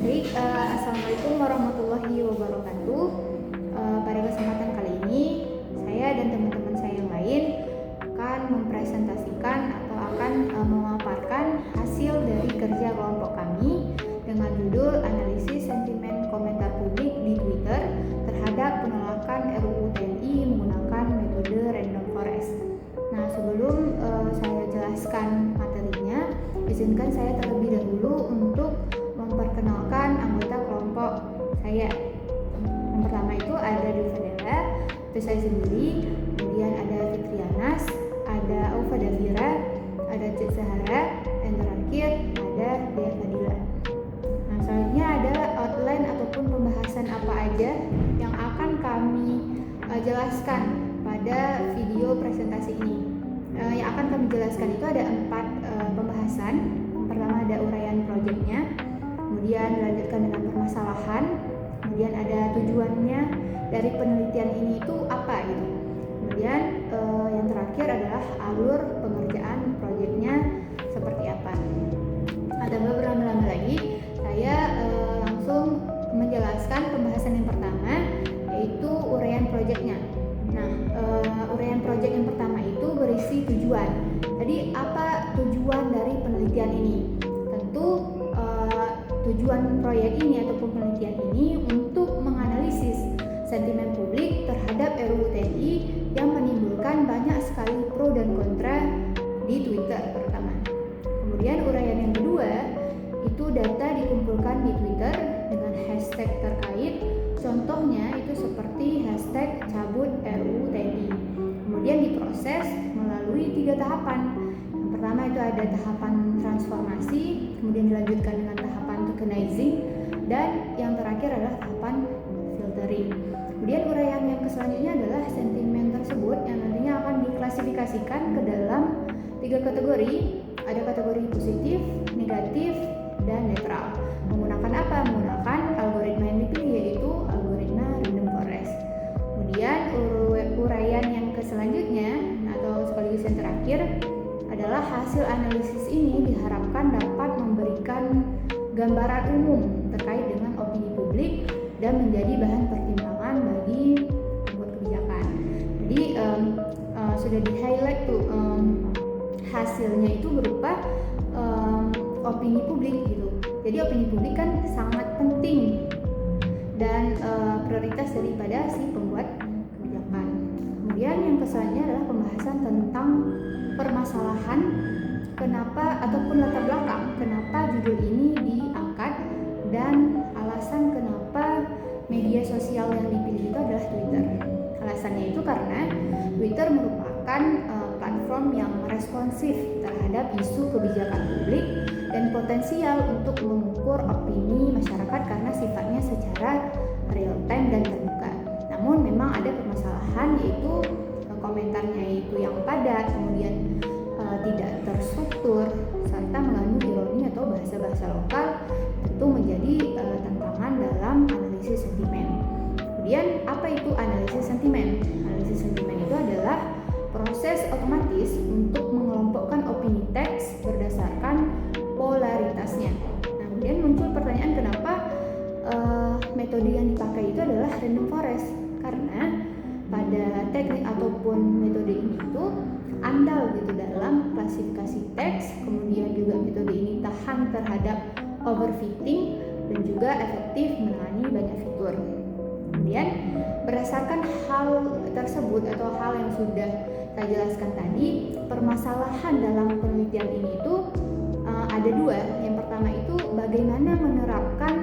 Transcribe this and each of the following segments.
Assalamualaikum warahmatullahi wabarakatuh. Pada kesempatan kali ini, saya dan teman-teman saya yang lain akan mempresentasikan atau akan memaparkan hasil dari kerja kelompok kami dengan judul Analisis Sentimen Komentar Publik di Twitter terhadap penolakan RUU TNI menggunakan metode Random Forest. Nah, sebelum saya jelaskan materinya, izinkan saya terlebih dahulu untuk memperkenalkan anggota kelompok saya. Yang pertama itu ada Dulfadela, itu saya sendiri, kemudian ada Fitrianas, ada Aufa Davira, ada Cid Zahara, dan terakhir ada Dea Fadila. Nah, selanjutnya adalah outline ataupun pembahasan apa aja yang akan kami jelaskan pada video presentasi ini. Yang akan kami jelaskan itu ada 4 pembahasan. Yang pertama ada uraian proyeknya, kemudian dilanjutkan dengan permasalahan, kemudian ada tujuannya dari penelitian ini itu apa gitu. Kemudian yang terakhir adalah alur pengerjaan proyeknya seperti apa. Ada beberapa lama lagi, saya langsung menjelaskan pembahasan yang pertama, yaitu uraian proyeknya. Nah, uraian proyek yang pertama itu berisi tujuan. Jadi apa tujuan dari penelitian ini? Tentu tujuan proyek ini ataupun penelitian ini untuk menganalisis sentimen publik terhadap RUU TNI yang menimbulkan banyak sekali pro dan kontra di Twitter pertama. Kemudian uraian yang kedua itu data dikumpulkan di Twitter dengan hashtag terkait. Contohnya itu seperti hashtag cabut RUU TNI. Kemudian diproses melalui 3 tahapan. Yang pertama itu ada tahapan transformasi, kemudian dilanjutkan dengan tahapan tokenizing, dan yang terakhir adalah tahapan filtering. Kemudian uraian yang selanjutnya adalah sentimen tersebut yang nantinya akan diklasifikasikan ke dalam 3 kategori. Ada kategori positif, negatif, dan netral. Menggunakan apa? Menggunakan algoritma yang dipilih, yaitu algoritma Random Forest. Kemudian uraian yang selanjutnya atau sekaligus yang terakhir adalah hasil analisis ini diharapkan dapat memberikan gambaran umum terkait dengan opini publik dan menjadi bahan pertimbangan bagi pembuat kebijakan. Jadi sudah di-highlight tuh hasilnya itu berupa opini publik gitu. Jadi opini publik kan sangat penting dan prioritas daripada si pembuat kebijakan. Kemudian yang selanjutnya adalah pembahasan tentang permasalahan kenapa ataupun latar belakang kenapa judul ini diangkat dan alasan kenapa media sosial yang dipilih itu adalah Twitter. Alasannya itu karena Twitter merupakan platform yang responsif terhadap isu kebijakan publik dan potensial untuk mengukur opini masyarakat karena sifatnya secara real time dan terbuka. Namun memang ada permasalahan, yaitu komentarnya itu yang padat, kemudian tidak terstruktur, serta mengandung ironi atau bahasa-bahasa lokal, tentu menjadi tantangan dalam analisis sentimen. Kemudian apa itu analisis sentimen? Analisis sentimen itu adalah proses otomatis untuk mengelompokkan opini teks berdasarkan polaritasnya. Nah, kemudian muncul pertanyaan kenapa metode yang dipakai itu adalah Random Forest, karena pada teknik ataupun metode ini itu andal gitu dalam klasifikasi teks, kemudian juga metode ini tahan terhadap overfitting dan juga efektif menangani banyak fitur. Kemudian berdasarkan hal tersebut atau hal yang sudah saya jelaskan tadi, permasalahan dalam penelitian ini itu ada 2. Yang pertama itu bagaimana menerapkan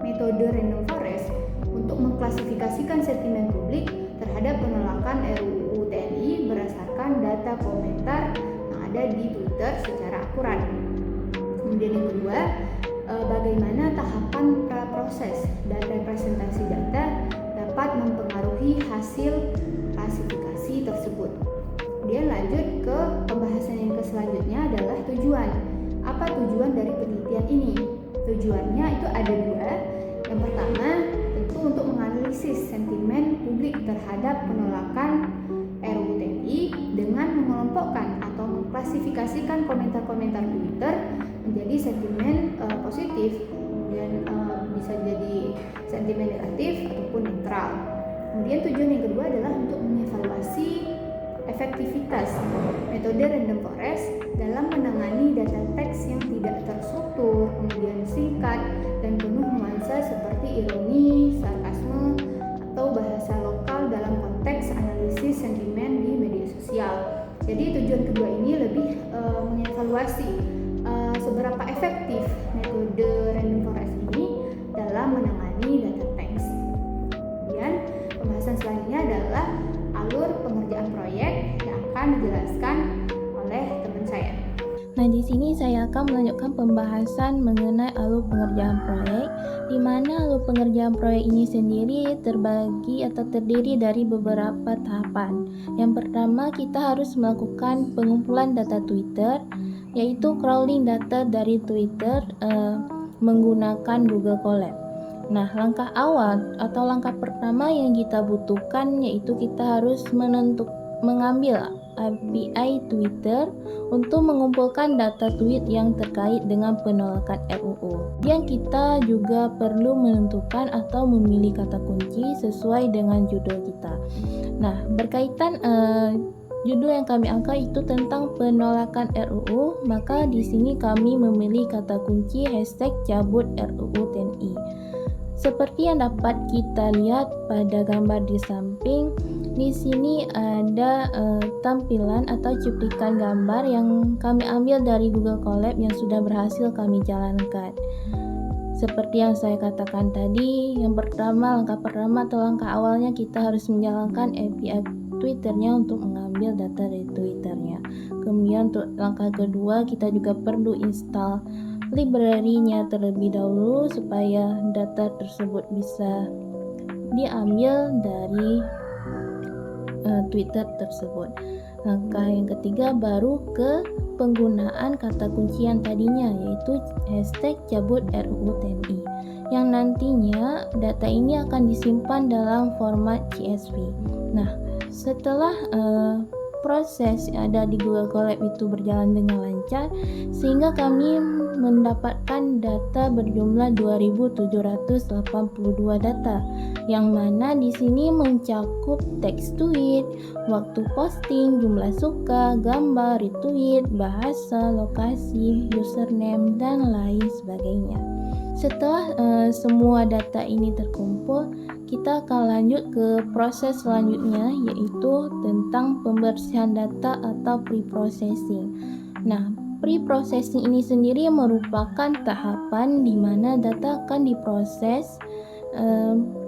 metode Random Forest untuk mengklasifikasikan sentimen publik terhadap penolakan RUU TNI berdasarkan data komentar yang ada di Twitter secara akurat. Kemudian yang kedua, bagaimana tahapan praproses dan representasi data dapat mempengaruhi hasil klasifikasi tersebut. Kemudian lanjut ke pembahasan yang selanjutnya adalah tujuan. Apa tujuan dari penelitian ini? Tujuannya itu ada 2. Yang pertama tentu untuk menganalisis sentimen publik terhadap penolakan RUU TNI dengan mengelompokkan atau mengklasifikasikan komentar-komentar Twitter menjadi sentimen positif, kemudian bisa jadi sentimen negatif ataupun netral. Kemudian tujuan yang kedua adalah untuk mengevaluasi efektivitas metode random forest dalam menangani data teks yang tidak terstruktur, kemudian singkat dan penuh nuansa seperti ironi, sarkasme, atau bahasa lokal dalam konteks analisis sentimen di media sosial. Jadi tujuan kedua ini lebih mengevaluasi seberapa efektif metode random forest ini dalam menangani data teks. Kemudian pembahasan selanjutnya adalah alur pengerjaan proyek yang akan dijelaskan oleh teman saya. Nah, di sini saya akan melanjutkan pembahasan mengenai alur pengerjaan proyek, di mana alur pengerjaan proyek ini sendiri terbagi atau terdiri dari beberapa tahapan. Yang pertama, kita harus melakukan pengumpulan data Twitter, yaitu crawling data dari Twitter menggunakan Google Colab. Nah, langkah awal atau langkah pertama yang kita butuhkan yaitu kita harus mengambil API Twitter untuk mengumpulkan data tweet yang terkait dengan penolakan RUU. Kemudian kita juga perlu menentukan atau memilih kata kunci sesuai dengan judul kita. Nah, berkaitan judul yang kami angkat itu tentang penolakan RUU, maka di sini kami memilih kata kunci #cabut RUU TNI. Seperti yang dapat kita lihat pada gambar di samping, di sini ada tampilan atau cuplikan gambar yang kami ambil dari Google Colab yang sudah berhasil kami jalankan. Seperti yang saya katakan tadi, yang pertama, langkah pertama atau langkah awalnya kita harus menjalankan API Twitternya untuk mengambil data dari Twitternya. Kemudian untuk langkah kedua, kita juga perlu install library-nya terlebih dahulu supaya data tersebut bisa diambil dari Twitter tersebut. Langkah yang ketiga baru ke penggunaan kata kunci yang tadinya, yaitu #cabut RUU TNI, yang nantinya data ini akan disimpan dalam format CSV. Nah, setelah proses yang ada di Google Colab itu berjalan dengan lancar, sehingga kami mendapatkan data berjumlah 2.782 data, yang mana di sini mencakup teks tweet, waktu posting, jumlah suka, gambar, retweet, bahasa, lokasi, username, dan lain sebagainya. Setelah semua data ini terkumpul, kita akan lanjut ke proses selanjutnya, yaitu tentang pembersihan data atau pre-processing. Nah, pre-processing ini sendiri merupakan tahapan di mana data akan diproses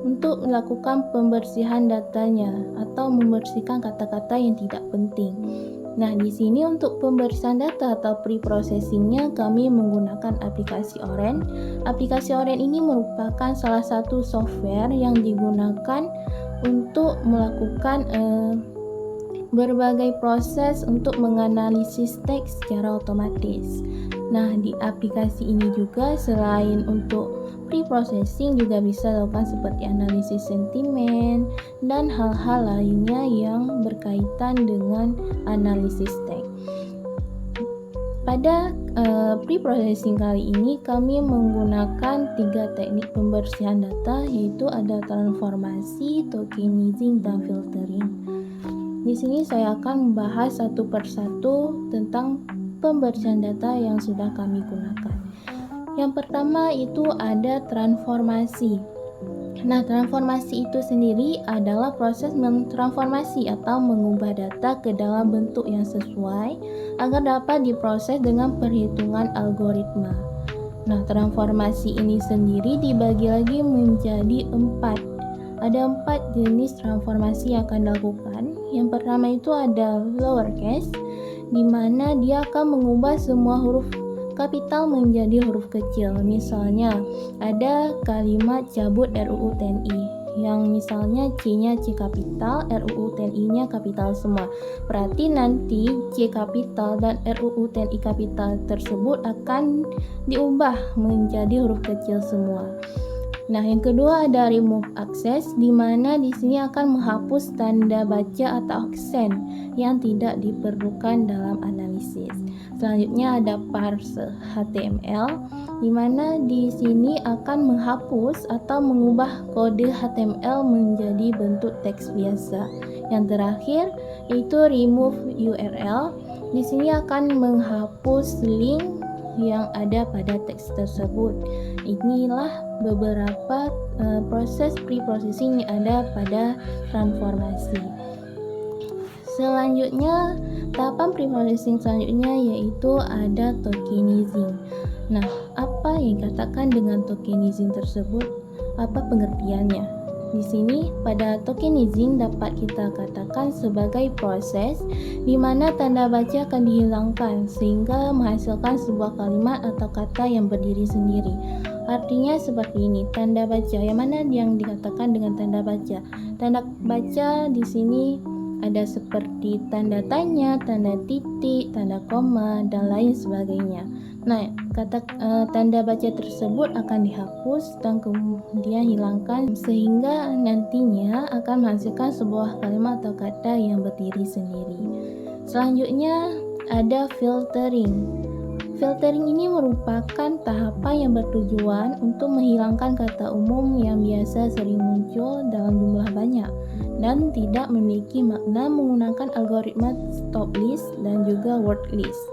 untuk melakukan pembersihan datanya atau membersihkan kata-kata yang tidak penting. Nah, di sini untuk pembersihan data atau pre-processingnya kami menggunakan aplikasi Oren. Aplikasi Oren ini merupakan salah satu software yang digunakan untuk melakukan berbagai proses untuk menganalisis teks secara otomatis. Nah, di aplikasi ini juga selain untuk pre-processing juga bisa dilakukan seperti analisis sentimen dan hal-hal lainnya yang berkaitan dengan analisis teks. Pada pre-processing kali ini kami menggunakan 3 teknik pembersihan data, yaitu ada transformasi, tokenizing, dan filtering. Di sini saya akan membahas satu persatu tentang pembersihan data yang sudah kami gunakan. Yang pertama itu ada transformasi. Nah, transformasi itu sendiri adalah proses mentransformasi atau mengubah data ke dalam bentuk yang sesuai agar dapat diproses dengan perhitungan algoritma. Nah, transformasi ini sendiri dibagi lagi menjadi 4. Ada 4 jenis transformasi yang akan dilakukan. Yang pertama itu ada lowercase, di mana dia akan mengubah semua huruf kapital menjadi huruf kecil. Misalnya ada kalimat cabut RUU TNI yang misalnya C-nya C kapital, RUU TNI-nya kapital semua. Berarti nanti C kapital dan RUU TNI kapital tersebut akan diubah menjadi huruf kecil semua. Nah, yang kedua ada remove access, di mana di sini akan menghapus tanda baca atau aksen yang tidak diperlukan dalam analisis. Selanjutnya ada parse HTML, di mana di sini akan menghapus atau mengubah kode HTML menjadi bentuk teks biasa. Yang terakhir yaitu remove URL. Di sini akan menghapus link yang ada pada teks tersebut. Inilah beberapa proses pre-processing yang ada pada transformasi. Selanjutnya, tahapan pre-processing selanjutnya yaitu ada tokenizing. Nah, apa yang dikatakan dengan tokenizing tersebut? Apa pengertiannya? Di sini pada tokenizing dapat kita katakan sebagai proses di mana tanda baca akan dihilangkan sehingga menghasilkan sebuah kalimat atau kata yang berdiri sendiri. Artinya seperti ini, tanda baca yang mana yang dikatakan dengan tanda baca? Tanda baca di sini ada seperti tanda tanya, tanda titik, tanda koma, dan lain sebagainya. Nah, tanda baca tersebut akan dihapus dan kemudian hilangkan sehingga nantinya akan menghasilkan sebuah kalimat atau kata yang berdiri sendiri. Selanjutnya ada filtering. Filtering ini merupakan tahapan yang bertujuan untuk menghilangkan kata umum yang biasa sering muncul dalam jumlah banyak dan tidak memiliki makna menggunakan algoritma stop list dan juga word list.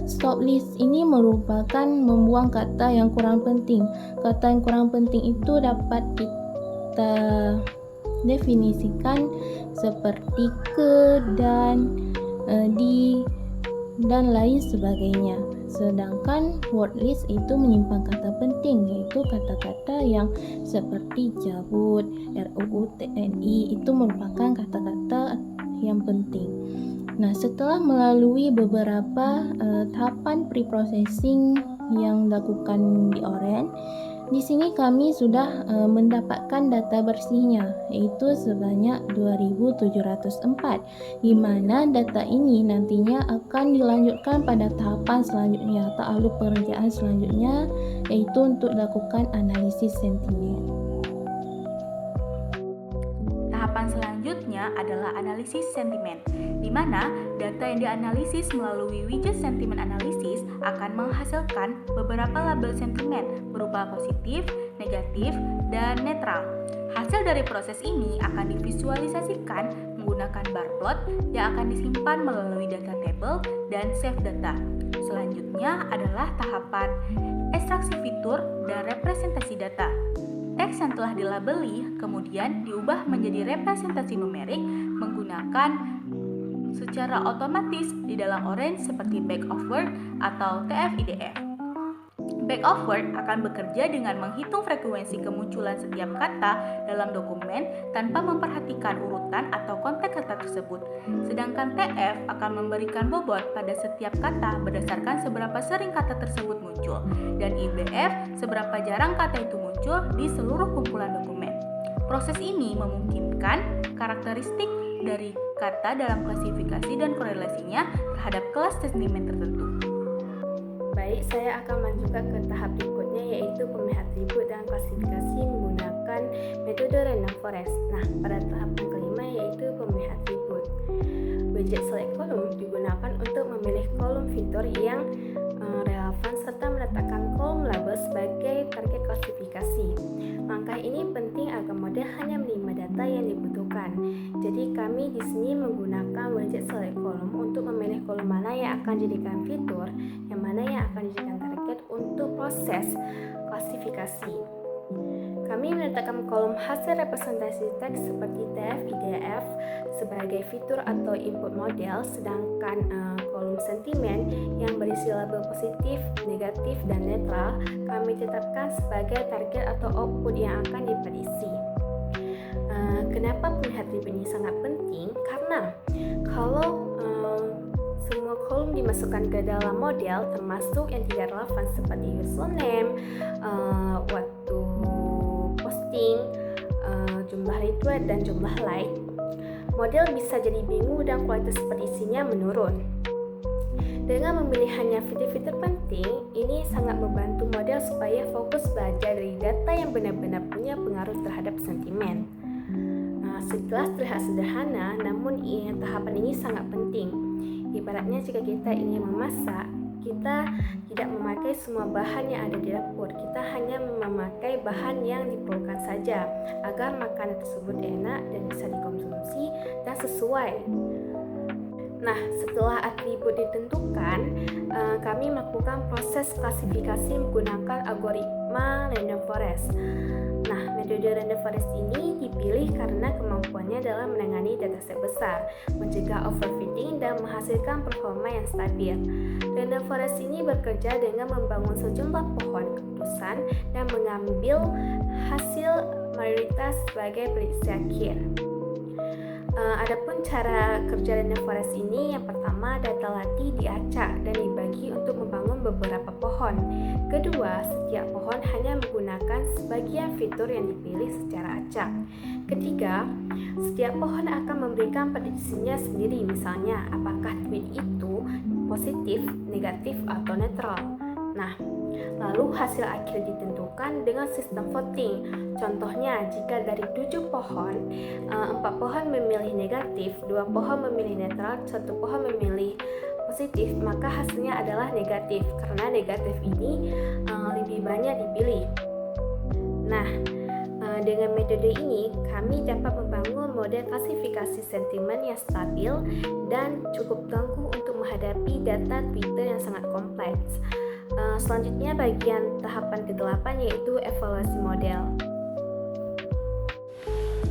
Stop list ini merupakan membuang kata yang kurang penting. Kata yang kurang penting itu dapat kita definisikan seperti ke, dan, di, dan lain sebagainya. Sedangkan word list itu menyimpan kata penting, yaitu kata-kata yang seperti cabut, RUU, TNI, itu merupakan kata-kata yang penting. Nah, setelah melalui beberapa tahapan pre-processing yang dilakukan di Oren, di sini kami sudah mendapatkan data bersihnya, yaitu sebanyak 2.704, di mana data ini nantinya akan dilanjutkan pada tahapan selanjutnya atau alur pengerjaan selanjutnya, yaitu untuk dilakukan analisis sentimen. Tahapan selanjutnya adalah analisis sentimen, di mana data yang dianalisis melalui widget sentimen analisis akan menghasilkan beberapa label sentimen berupa positif, negatif, dan netral. Hasil dari proses ini akan divisualisasikan menggunakan bar plot yang akan disimpan melalui data table dan save data. Selanjutnya adalah tahapan ekstraksi fitur dan representasi data. Teks yang telah dilabeli kemudian diubah menjadi representasi numerik menggunakan secara otomatis di dalam Orange seperti Back of Word atau TF-IDF. Back of Word akan bekerja dengan menghitung frekuensi kemunculan setiap kata dalam dokumen tanpa memperhatikan urutan atau konteks kata tersebut. Sedangkan TF akan memberikan bobot pada setiap kata berdasarkan seberapa sering kata tersebut muncul, dan IDF seberapa jarang kata itu muncul di seluruh kumpulan dokumen. Proses ini memungkinkan karakteristik dari kata dalam klasifikasi dan korelasinya terhadap kelas sentimen tertentu. Baik, saya akan lanjutkan ke tahap berikutnya, yaitu pemilihan atribut dan klasifikasi menggunakan metode random forest. Nah, pada tahap yang kelima yaitu pemilihan atribut. Widget select column digunakan untuk memilih kolom fitur yang relevan serta meletakkan kolom label sebagai target klasifikasi. Langkah ini penting agar model hanya menerima data yang dibutuhkan. Jadi kami di sini menggunakan widget select column untuk memilih kolom mana yang akan dijadikan fitur, yang mana yang akan dijadikan target untuk proses klasifikasi. Kami meletakkan kolom hasil representasi teks seperti TF, IDF sebagai fitur atau input model, sedangkan kolom sentimen yang berisi label positif, negatif, dan netral kami tetapkan sebagai target atau output yang akan diprediksi. Kenapa pemilihan atribut ini sangat penting? Karena kalau semua kolom dimasukkan ke dalam model, termasuk yang tidak relevan seperti username, waktu posting, jumlah retweet, dan jumlah like, model bisa jadi bingung dan kualitas predisinya menurun. Dengan memilih hanya fitur-fitur penting, ini sangat membantu model supaya fokus belajar dari data yang benar-benar punya pengaruh terhadap sentimen. Setelah terlihat sederhana, namun tahapan ini sangat penting. Ibaratnya jika kita ingin memasak, kita tidak memakai semua bahan yang ada di dapur. Kita hanya memakai bahan yang diperlukan saja agar makanan tersebut enak dan bisa dikonsumsi dan sesuai. Nah, setelah atribut ditentukan, kami melakukan proses klasifikasi menggunakan algoritma random forest. Nah, metode random forest ini dipilih karena kemampuannya dalam menangani dataset besar, mencegah overfitting dan menghasilkan performa yang stabil. Random forest ini bekerja dengan membangun sejumlah pohon keputusan dan mengambil hasil mayoritas sebagai prediksi akhir. Adapun cara kerja random forest ini, yang pertama, data latih diacak dan dibagi untuk membangun beberapa pohon. Kedua, setiap pohon hanya menggunakan sebagian fitur yang dipilih secara acak. Ketiga, setiap pohon akan memberikan prediksinya sendiri, misalnya apakah tweet itu positif, negatif, atau netral. Nah, lalu hasil akhir ditentukan dengan sistem voting. Contohnya, jika dari 7 pohon, 4 pohon memilih negatif, 2 pohon memilih netral, 1 pohon memilih positif, maka hasilnya adalah negatif, karena negatif ini lebih banyak dipilih. Nah, dengan metode ini, kami dapat membangun model klasifikasi sentimen yang stabil dan cukup tangguh untuk menghadapi data Twitter yang sangat kompleks. Selanjutnya bagian tahapan ke-8 yaitu evaluasi model.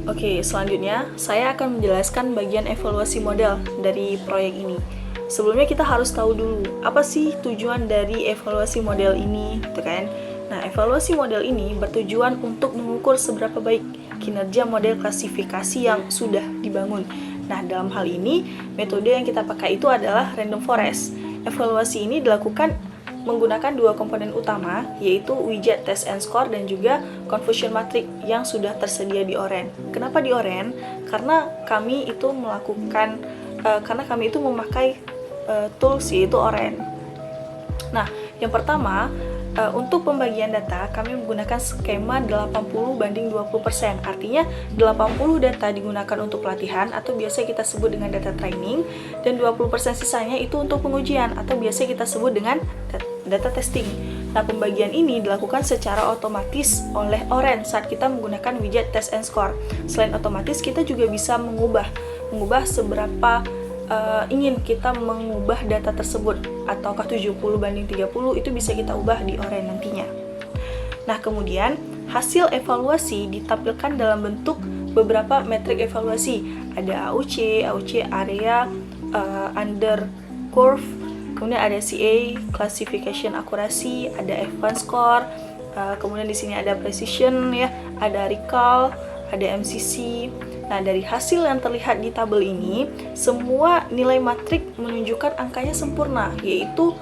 Oke, selanjutnya saya akan menjelaskan bagian evaluasi model dari proyek ini. Sebelumnya kita harus tahu dulu apa sih tujuan dari evaluasi model ini, gitu kan? Nah, evaluasi model ini bertujuan untuk mengukur seberapa baik kinerja model klasifikasi yang sudah dibangun. Nah, dalam hal ini metode yang kita pakai itu adalah random forest. Evaluasi ini dilakukan menggunakan 2 komponen utama, yaitu widget test and score dan juga confusion matrix yang sudah tersedia di Oren. Kenapa di Oren? Karena kami itu memakai tools yaitu Oren. Nah, yang pertama, untuk pembagian data kami menggunakan skema 80/20%. Artinya 80 data digunakan untuk pelatihan atau biasa kita sebut dengan data training, dan 20% sisanya itu untuk pengujian atau biasa kita sebut dengan data testing. Nah, pembagian ini dilakukan secara otomatis oleh Oren saat kita menggunakan widget test and score. Selain otomatis, kita juga bisa mengubah seberapa ingin kita mengubah data tersebut, ataukah 70/30 itu bisa kita ubah di Oren nantinya. Nah, kemudian hasil evaluasi ditampilkan dalam bentuk beberapa metrik evaluasi. Ada AUC area, under curve, kemudian ada CA, classification accuracy, ada F1 score, kemudian di sini ada precision ya, ada recall, ada MCC. Nah, dari hasil yang terlihat di tabel ini, semua nilai matrik menunjukkan angkanya sempurna, yaitu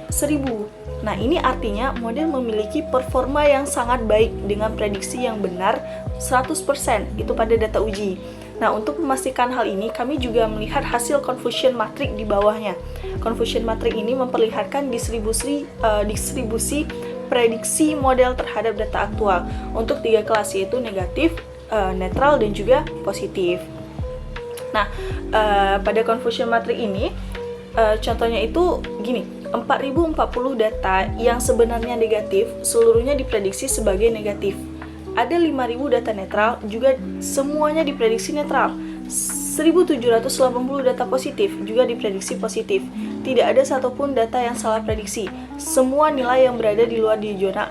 1000. Nah, ini artinya model memiliki performa yang sangat baik dengan prediksi yang benar 100%, itu pada data uji. Nah, untuk memastikan hal ini, kami juga melihat hasil confusion matrix di bawahnya. Confusion matrix ini memperlihatkan distribusi prediksi model terhadap data aktual untuk 3 kelas, yaitu negatif, netral, dan juga positif. Nah, pada confusion matrix ini, contohnya itu gini, 4040 data yang sebenarnya negatif, seluruhnya diprediksi sebagai negatif. Ada 5000 data netral, juga semuanya diprediksi netral. 1780 data positif, juga diprediksi positif. Tidak ada satupun data yang salah prediksi. Semua nilai yang berada di luar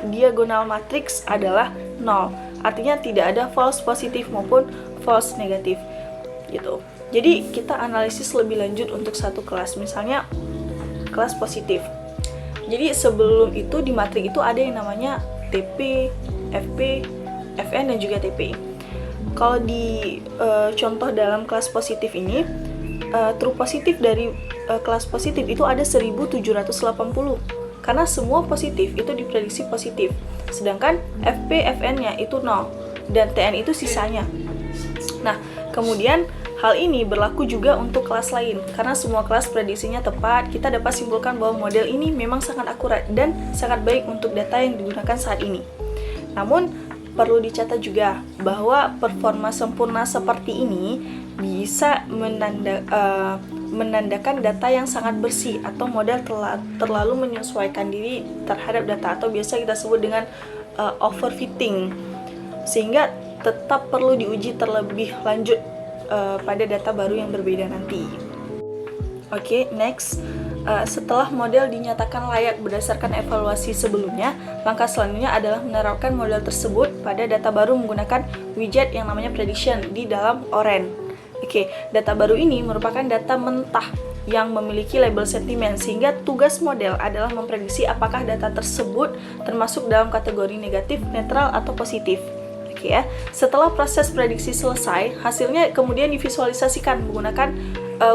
diagonal matriks adalah 0. Artinya tidak ada false positif maupun false negatif gitu. Jadi kita analisis lebih lanjut untuk satu kelas, misalnya kelas positif. Jadi sebelum itu di matrik itu ada yang namanya TP, FP, FN, dan juga TP. Kalau di contoh dalam kelas positif ini, true positif dari kelas positif itu ada 1780. Karena semua positif itu diprediksi positif. Sedangkan FP, FN-nya itu 0 dan TN itu sisanya. Nah, kemudian hal ini berlaku juga untuk kelas lain. Karena semua kelas prediksinya tepat, kita dapat simpulkan bahwa model ini memang sangat akurat dan sangat baik untuk data yang digunakan saat ini. Namun, perlu dicatat juga bahwa performa sempurna seperti ini bisa menandakan data yang sangat bersih atau model terlalu menyesuaikan diri terhadap data, atau biasa kita sebut dengan overfitting, sehingga tetap perlu diuji terlebih lanjut pada data baru yang berbeda nanti. Oke, next. Setelah model dinyatakan layak berdasarkan evaluasi sebelumnya, langkah selanjutnya adalah menerapkan model tersebut pada data baru menggunakan widget yang namanya prediction di dalam Oren. Oke, data baru ini merupakan data mentah yang memiliki label sentimen, sehingga tugas model adalah memprediksi apakah data tersebut termasuk dalam kategori negatif, netral, atau positif. Oke ya. Setelah proses prediksi selesai, hasilnya kemudian divisualisasikan menggunakan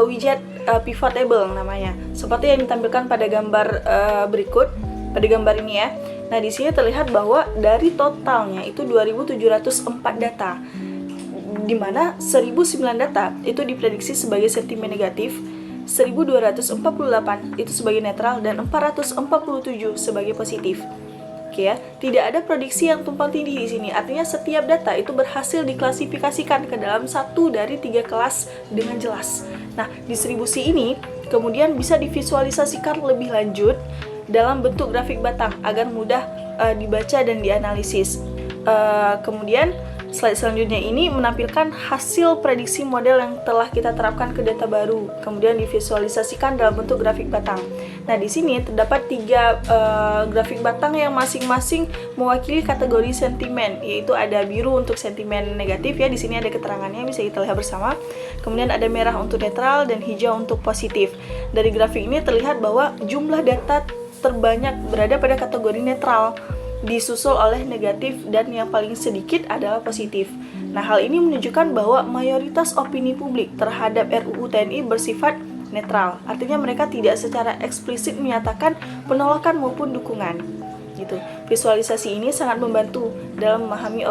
widget pivot table namanya, seperti yang ditampilkan pada gambar berikut, pada gambar ini ya. Nah, di sini terlihat bahwa dari totalnya itu 2.704 data, di mana 1.009 data itu diprediksi sebagai sentimen negatif, 1.248 itu sebagai netral, dan 447 sebagai positif. Oke ya, tidak ada prediksi yang tumpang tindih di sini. Artinya setiap data itu berhasil diklasifikasikan ke dalam satu dari 3 kelas dengan jelas. Nah, distribusi ini kemudian bisa divisualisasikan lebih lanjut dalam bentuk grafik batang agar mudah dibaca dan dianalisis. Kemudian slide selanjutnya ini menampilkan hasil prediksi model yang telah kita terapkan ke data baru, kemudian divisualisasikan dalam bentuk grafik batang. Nah, di sini terdapat 3 grafik batang yang masing-masing mewakili kategori sentimen, yaitu ada biru untuk sentimen negatif ya, di sini ada keterangannya bisa kita lihat bersama. Kemudian ada merah untuk netral dan hijau untuk positif. Dari grafik ini terlihat bahwa jumlah data terbanyak berada pada kategori netral, disusul oleh negatif, dan yang paling sedikit adalah positif. Nah, hal ini menunjukkan bahwa mayoritas opini publik terhadap RUU TNI bersifat netral. Artinya mereka tidak secara eksplisit menyatakan penolakan maupun dukungan. Gitu. Visualisasi ini sangat membantu dalam memahami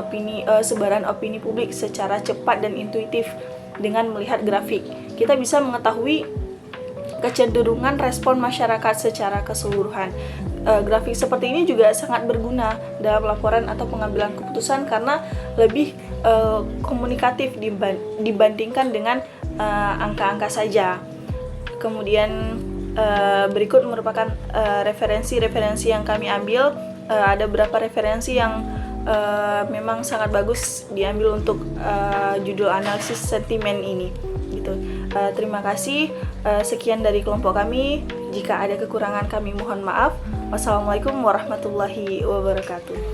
sebaran opini publik secara cepat dan intuitif. Dengan melihat grafik, kita bisa mengetahui kecenderungan respon masyarakat secara keseluruhan. Grafik seperti ini juga sangat berguna dalam laporan atau pengambilan keputusan karena lebih komunikatif dibandingkan dengan angka-angka saja. Kemudian berikut merupakan referensi-referensi yang kami ambil. Ada beberapa referensi yang memang sangat bagus diambil untuk judul analisis sentimen ini. Gitu. Terima kasih. Sekian dari kelompok kami. Jika ada kekurangan kami mohon maaf. Wassalamualaikum warahmatullahi wabarakatuh.